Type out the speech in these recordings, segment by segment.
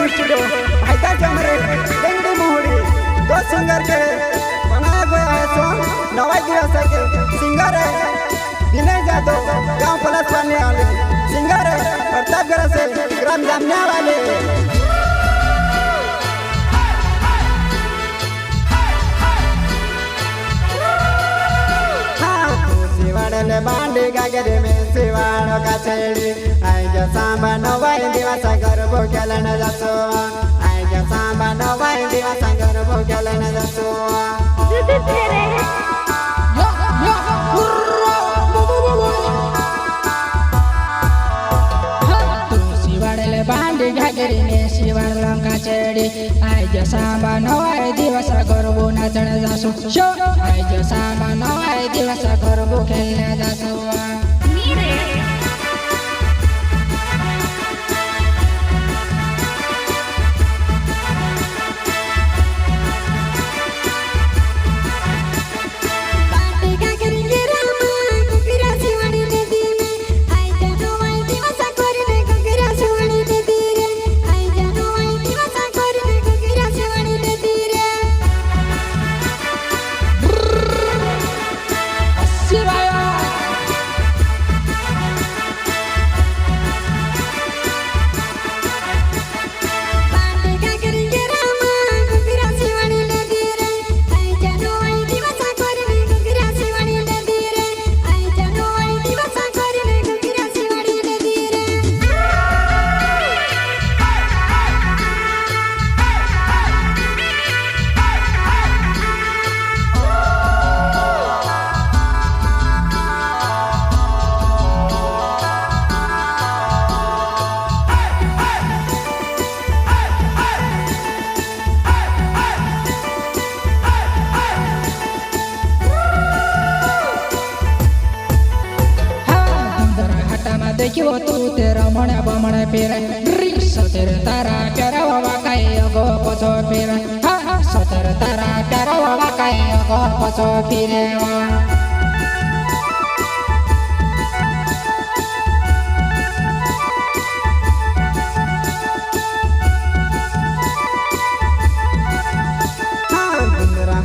recording studio Haider जमरे बेंगड़ी मोहड़ी दो singer के बनाया गया है सॉन्ग नवाई दिवस के सिंगर है विनय जादव गांव पलस वाले वाले सिंगर है प्रतापगढ़ से ग्राम जामनिया वाले सिवाड़ले बांडी गागरे में सिवाड़ो का छेड़ी आई जो सांबा नवाई दिवसा गरबो खेलन जासो आई जो सांबा नवाई दिवसा गरबो खेलन जासो सिवाड़ले बांडी गागरे में सिवाड़ो का छेड़ी आई जो सांबा नवाई दिवसा गरबो नाचण जासो शो आई जो सांबा नवाई दिवसा गरबो खेलन जासो देखियो तू तेरा मन बमण फिर सतर तारा प्यारा बाबा काई अगो पछो फिर सतर तारा प्यारा बाबा काई अगो पछो फिर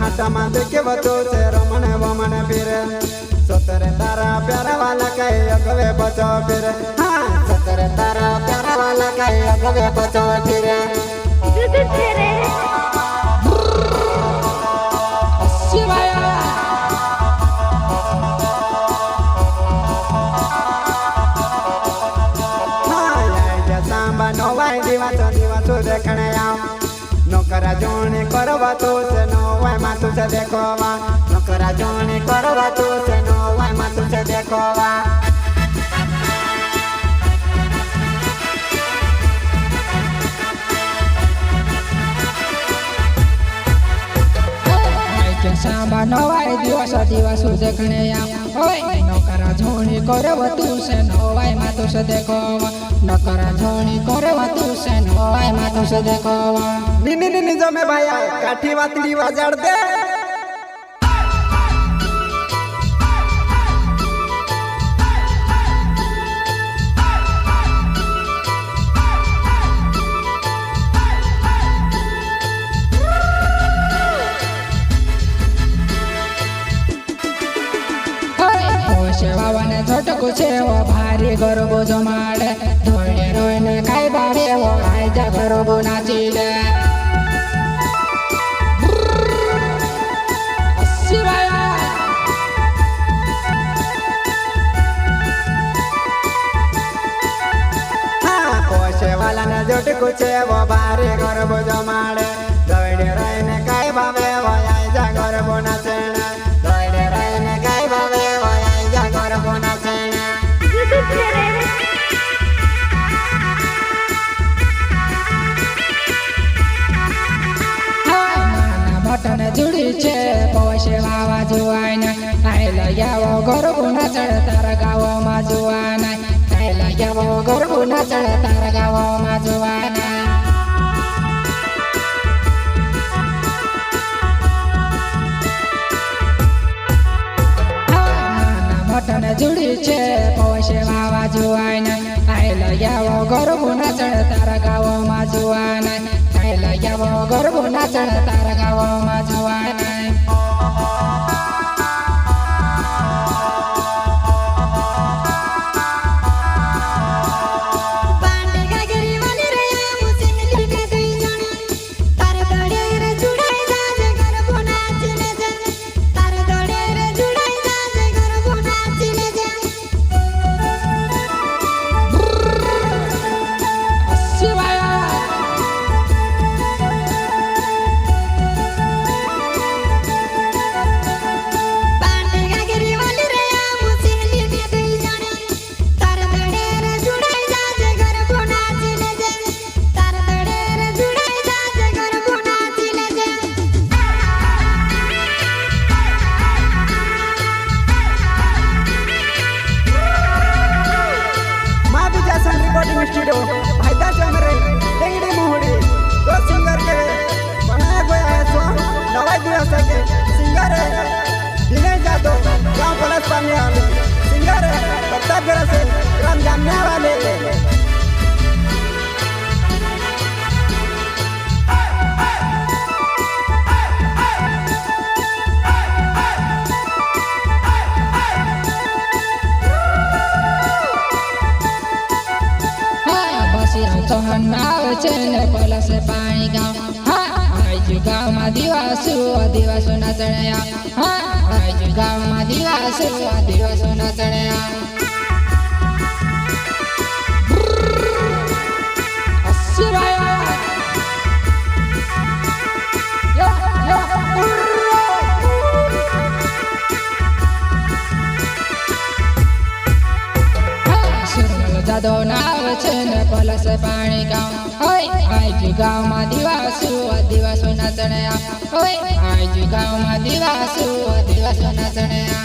हाटमा देखियो तू तेरा मन बमण फिर सतर तारा प्यारा वाला कहे अगवे बचो फिर सतर तारा प्यारा वाला कहे अगवे बचो फिर सांबा नवाई दिवाचो दिवाचो देखने आओ नौकरा जोने करवा तो से नवाई मातु से देखवा नौकरा जोने करवा तो से नवाई मातु से देखवा सांबा नवाई दिवस देखने ओए नौकरा झोनी करवा तू से नवाई मातु से देखवा नौकरा झोनी करवा तू से नवाई मातु से देखवा निनी जमे भाया काठी वातड़ी बाजार दे सेवाने छोटको छेव भारी गरबो जमाडे धोळे रोयने खाइ बारे वो आइजा गरबो नाचिले शिवाया सेवाला ने छोटको छेव भारी गरबो जमाडे धोळे रोयने खाइ बारे वो आइजा गरबो नाचिले धोळे रोयने खाइ बारे वो आइजा गरबो नाचिले बटन जुड़ी छे पौशे वावा जुआई न आइल यावो गरबो नाचड़ तार गावो मा जुआई न आइल यावो गरबो नाचड़ तार गावो मा जुआई न बटन जुड़ी छे पौशे वावा जुआई न आइल લાગ્યા ગરબો નાચણ તારા ગાવામાં જોવા નહીં કાંઈ લાગ્યા ગરબો નાચણ તારા ગાવામાં જોવા નહીં स्टूडियो भाईदा चमरे डेंगड़ी मोहड़ी दो सिंगर के बनाया गया है सॉन्ग नवा दिवस के सिंगर है विनय जादव गांव पलस पानी वाले सिंगर है प्रतापगढ़ से ग्राम जामने वाले સોહન આવે છે ને પલસ પાણી ગામ આજુ ગામમાં દિવસો નાચણ્યા આજુ ગામમાં દિવસો નાચણ્યા જાદો નાવ છે ને પલસ પાણી ગામ આજુ ગામમાં દિવસો નાચણ્યા આજુ ગામમાં દિવસો નાચણ્યા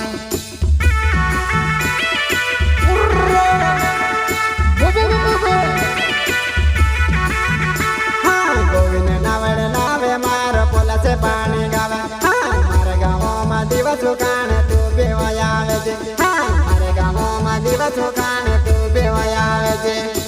ગોવિંદ નાવડ નાવે મારો પલસ પાણી ગાવે મારા ગામમાં દિવસો કાણે તું બેવાય આવે છે મારા ગામમાં દિવસો કાણે તું બેવાય આવે છે